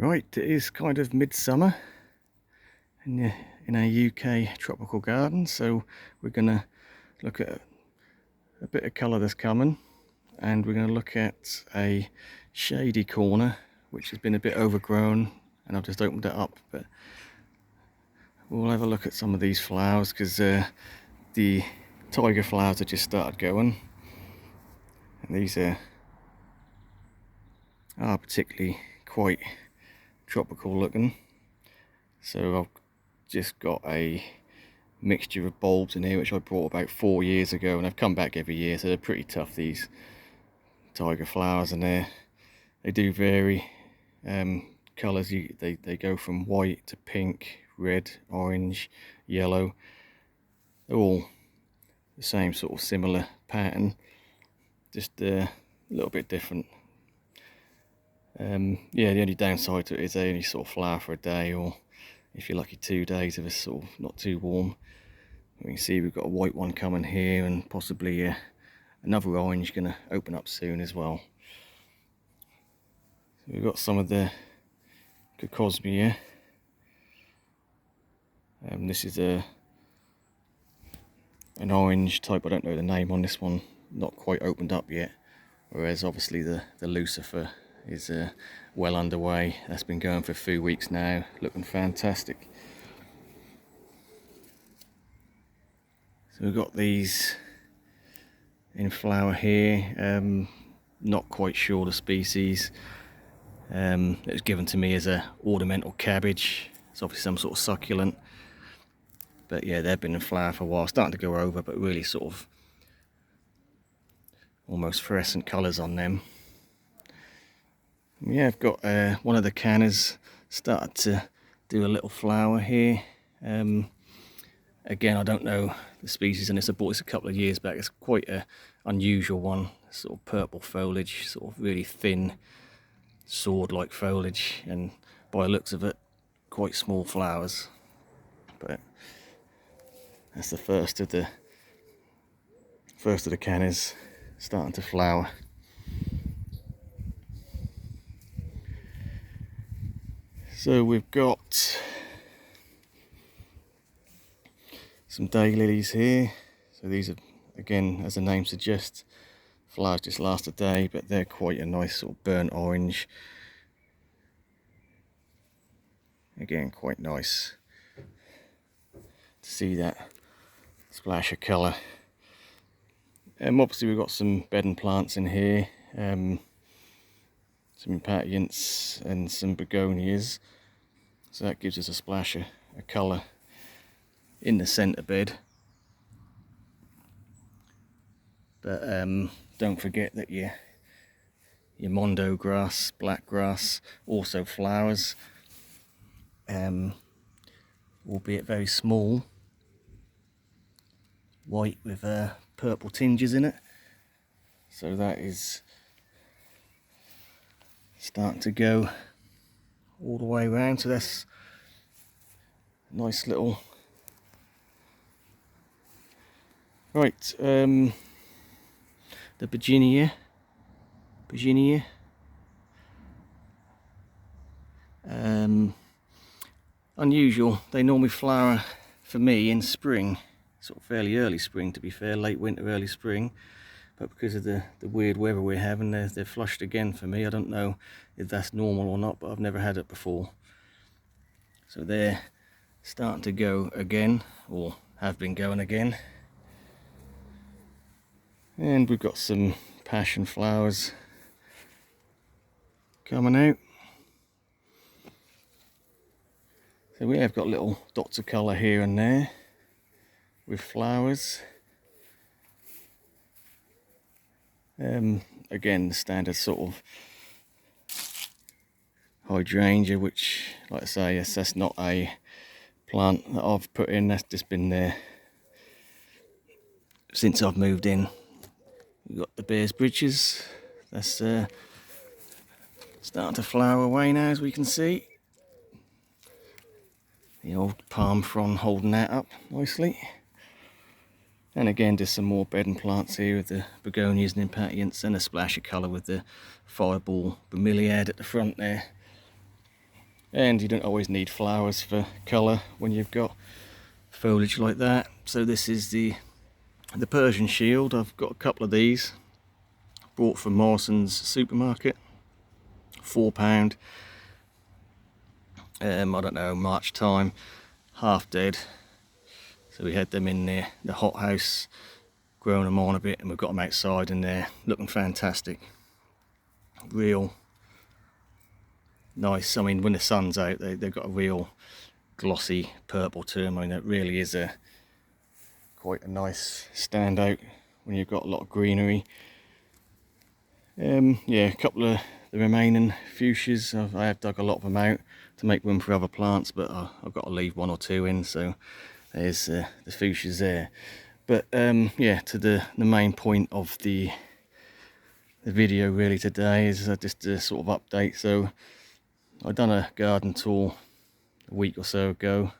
Right, it is kind of midsummer in our UK tropical garden, so we're going to look at a bit of colour that's coming, and we're going to look at a shady corner which has been a bit overgrown, and I've just opened it up, but we'll have a look at some of these flowers because the tiger flowers have just started going, and these are particularly quite tropical looking. So I've just got a mixture of bulbs in here which I bought about 4 years ago, and I've come back every year, so they're pretty tough, these tiger flowers, and they do vary colours. They go from white to pink, red, orange, yellow. They're all the same sort of similar pattern, just a little bit different. Yeah, the only downside to it is they only sort of flower for a day, or if you're lucky 2 days if it's sort of not too warm. We can see we've got a white one coming here, and possibly another orange going to open up soon as well. So we've got some of the Cocosmia. This is an orange type. I don't know the name on this one, not quite opened up yet, whereas obviously the Lucifer is well underway. That's been going for a few weeks now, looking fantastic. So we've got these in flower here, not quite sure the species. It was given to me as a ornamental cabbage. It's obviously some sort of succulent, but yeah, they've been in flower for a while, starting to go over, but really sort of almost fluorescent colours on them. Yeah, I've got one of the cannas started to do a little flower here. Again, I don't know the species on this. I bought this a couple of years back. It's quite an unusual one, sort of purple foliage, sort of really thin sword-like foliage, and by the looks of it, quite small flowers. But that's the first of the cannas starting to flower. So we've got some daylilies here. So these are, again, as the name suggests, flowers just last a day, but they're quite a nice sort of burnt orange. Again, quite nice to see that splash of colour. Obviously we've got some bedding plants in here, some impatiens and some begonias, so that gives us a splash of colour in the centre bed. But don't forget that your mondo grass, black grass, also flowers, albeit very small, white with purple tinges in it. So that is starting to go all the way around. So that's a nice little. Right, the Virginia. Unusual. They normally flower for me in spring, sort of fairly early spring, to be fair, late winter, early spring. But because of the weird weather we're having, they're flushed again for me. I don't know if that's normal or not, but I've never had it before. So they're starting to go again, or have been going again. And we've got some passion flowers coming out. So we have got little dots of colour here and there with flowers. Again, the standard sort of hydrangea, which, like I say, yes, that's not a plant that I've put in, that's just been there since I've moved in. We've got the bear's bridges, that's starting to flower away now, as we can see. The old palm frond holding that up nicely. And again, just some more bedding plants here with the begonias and impatiens, and a splash of colour with the fireball bromeliad at the front there. and you don't always need flowers for colour when you've got foliage like that. So this is the Persian shield. I've got a couple of these, bought from Morrison's supermarket, £4. I don't know, March time, half dead. So we had them in the hothouse, growing them on a bit, and we've got them outside and they're looking fantastic. Real nice. I mean, when the sun's out, they've got a real glossy purple to them. I mean, it really is quite a nice standout when you've got a lot of greenery. Yeah, a couple of the remaining fuchsias, I have dug a lot of them out to make room for other plants, but I've got to leave one or two in, so there's the fuchsias there. But yeah, to the main point of the video really today is just a sort of update. So I've done a garden tour a week or so ago,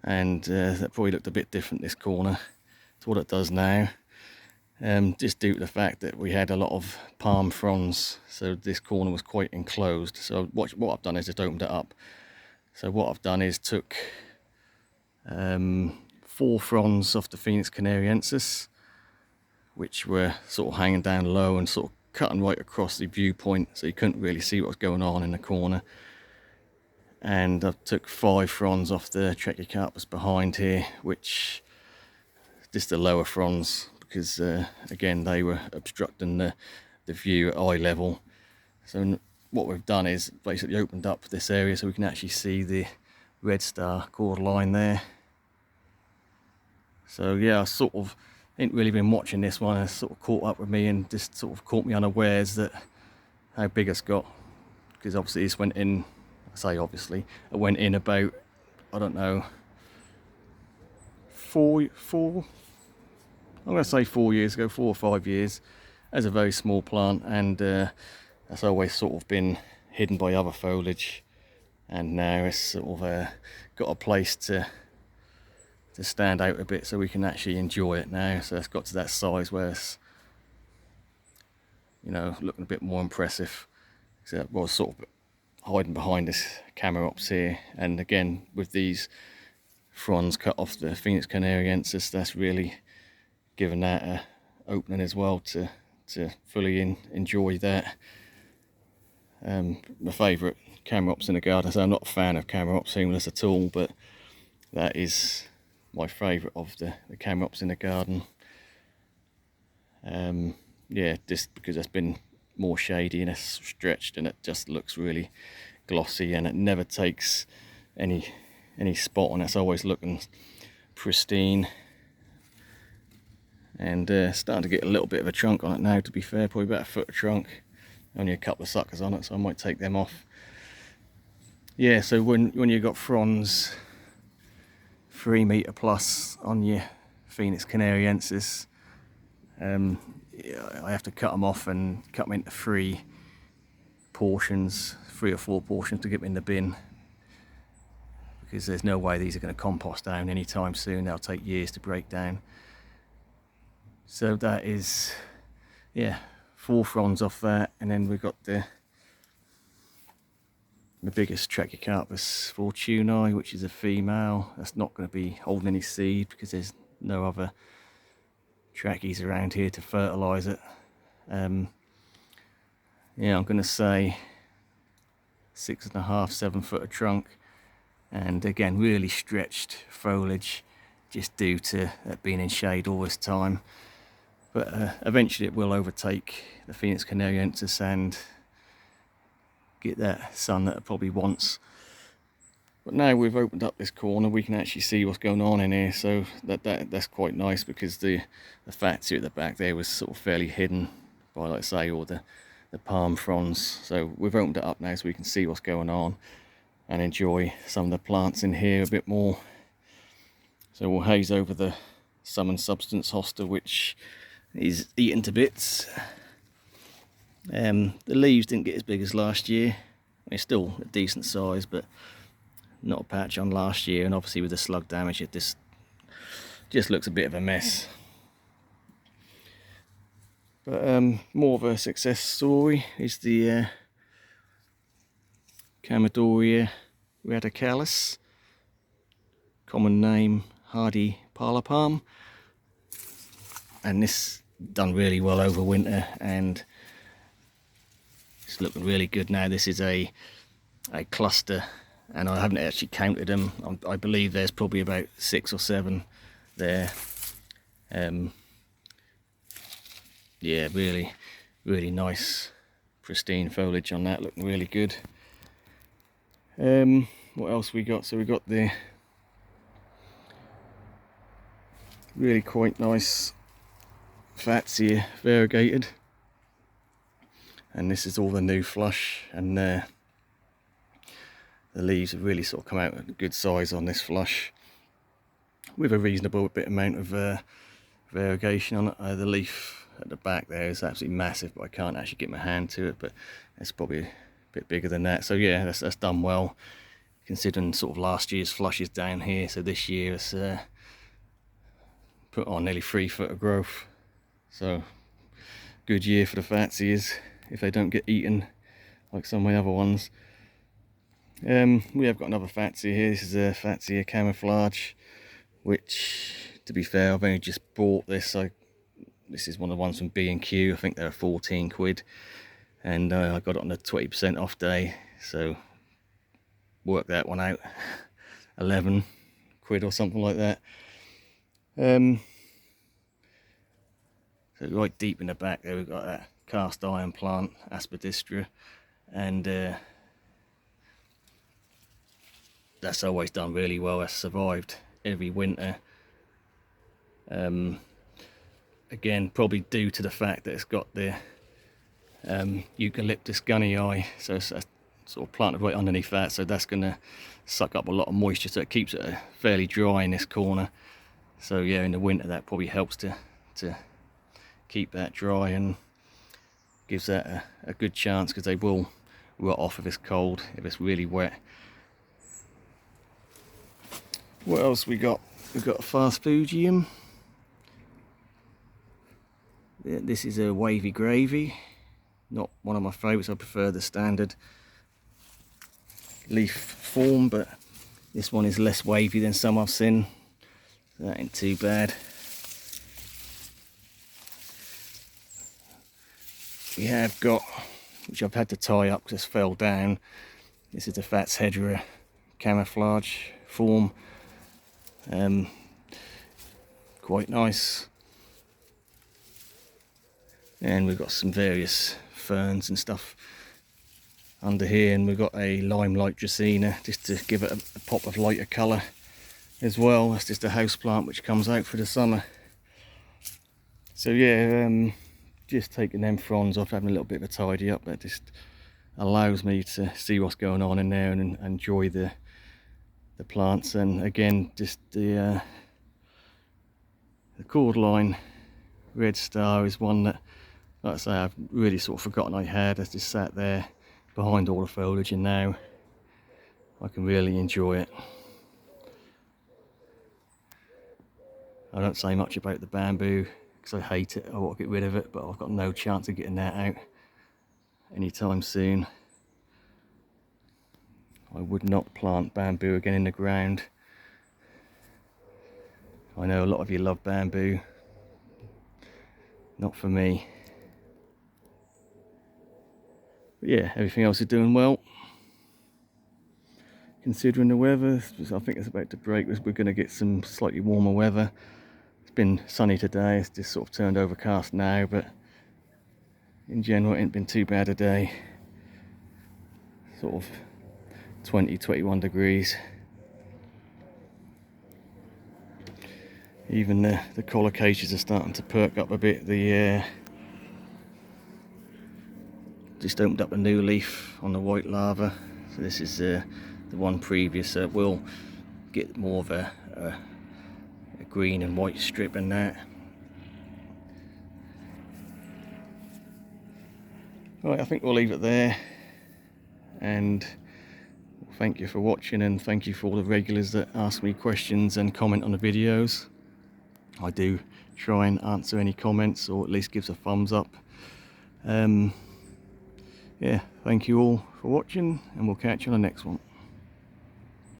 and that probably looked a bit different, this corner, to what it does now. Just due to the fact that we had a lot of palm fronds, so this corner was quite enclosed. So what I've done is just opened it up. So what I've done is took 4 fronds off the Phoenix canariensis, which were sort of hanging down low and sort of cutting right across the viewpoint, so you couldn't really see what was going on in the corner. And I took 5 fronds off the Trachycarpus behind here, which just the lower fronds, because again they were obstructing the view at eye level. So what we've done is basically opened up this area so we can actually see the red star cordyline there. So yeah, I sort of ain't really been watching this one. It's sort of caught up with me and just sort of caught me unawares that how big it's got, because obviously this went in, I say obviously, it went in about, I don't know, 4 I'm going to say 4 years ago, 4 or 5 years, as a very small plant, and that's always sort of been hidden by other foliage, and now it's sort of got a place to stand out a bit so we can actually enjoy it now. So it's got to that size where it's, you know, looking a bit more impressive. So I was sort of hiding behind this Camerops here, and again with these fronds cut off the Phoenix canariensis, that's really given that a opening as well to fully enjoy that. My favourite Camerops in the garden, so I'm not a fan of Camerops humilis at all, but that is my favourite of the Camerops in the garden. Yeah, just because it's been more shady and it's stretched, and it just looks really glossy, and it never takes any spot on it. It's always looking pristine, and starting to get a little bit of a trunk on it now, to be fair, probably about a foot of trunk. Only a couple of suckers on it, so I might take them off. Yeah, so when you've got fronds 3 metre plus on your Phoenix canariensis, I have to cut them off and cut them into 3 portions, 3 or 4 portions, to get them in the bin, because there's no way these are going to compost down anytime soon. They'll take years to break down. So that is, yeah, 4 fronds off that, and then we've got the biggest Trachycarpus fortunei, which is a female. That's not going to be holding any seed because there's no other trackies around here to fertilise it. Yeah, I'm going to say 6.5, 7 foot of trunk, and again really stretched foliage just due to it being in shade all this time. But eventually it will overtake the Phoenix canariensis and get that sun that it probably wants. But now we've opened up this corner, we can actually see what's going on in here, so that's quite nice, because the fatsia at the back there was sort of fairly hidden by, like I say, all the palm fronds. So we've opened it up now so we can see what's going on and enjoy some of the plants in here a bit more. So we'll haze over the Summon Substance hosta, which is eaten to bits. The leaves didn't get as big as last year. It's still a decent size, but not a patch on last year, and obviously with the slug damage it just looks a bit of a mess. But more of a success story is the Camadoria radicalis, common name hardy parlour palm, and this done really well over winter and it's looking really good now. This is a cluster, and I haven't actually counted them. I believe there's probably about 6 or 7 there. Yeah, really nice pristine foliage on that, looking really good. What else we got? So we got the really quite nice Fatsia variegated, and this is all the new flush, and the leaves have really sort of come out at a good size on this flush with a reasonable bit amount of variegation on it. The leaf at the back there is absolutely massive, but I can't actually get my hand to it, but it's probably a bit bigger than that. So yeah, that's done well considering sort of last year's flushes down here. So this year it's put on nearly 3 foot of growth. So good year for the Fatsias if they don't get eaten like some of my other ones. We have got another Fatsia here. This is a Fatsia camouflage, which, to be fair, I've only just bought this. This is one of the ones from B&Q. I think they're 14 quid, and I got it on a 20% off day, so work that one out, 11 quid or something like that. So right deep in the back there we've got that cast iron plant, Aspidistra, and that's always done really well. That's survived every winter. Again, probably due to the fact that it's got the Eucalyptus gunnii, so it's sort of planted right underneath that, so that's going to suck up a lot of moisture, so it keeps it fairly dry in this corner. So yeah, in the winter that probably helps to keep that dry and gives that a good chance, because they will rot off if it's cold, if it's really wet. What else we got? We've got a Farthfugium. This is a wavy gravy, not one of my favourites. I prefer the standard leaf form, but this one is less wavy than some I've seen. That ain't too bad. We have got, which I've had to tie up because it fell down, this is the Fats Hedera camouflage form. Quite nice. And we've got some various ferns and stuff under here, and we've got a limelight dracaena just to give it a pop of lighter colour as well. That's just a house plant which comes out for the summer. So yeah, just taking them fronds off, having a little bit of a tidy up. That just allows me to see what's going on in there and enjoy the plants. And again, just the cordyline red star is one that, like I say, I've really sort of forgotten I had. It's just sat there behind all the foliage, and now I can really enjoy it. I don't say much about the bamboo because I hate it. I want to get rid of it, but I've got no chance of getting that out anytime soon. I would not plant bamboo again in the ground. I know a lot of you love bamboo. Not for me. But yeah, everything else is doing well. Considering the weather, I think it's about to break. We're going to get some slightly warmer weather. It's been sunny today. It's just sort of turned overcast now, but in general it ain't been too bad a day. Sort of 20-21 degrees. Even the collocaceas are starting to perk up a bit. Just opened up a new leaf on the white lava. So this is the one previous. So it will get more of a green and white strip in that. Right, I think we'll leave it there. And thank you for watching, and thank you for all the regulars that ask me questions and comment on the videos. I do try and answer any comments, or at least gives a thumbs up. yeah, thank you all for watching, and we'll catch you on the next one.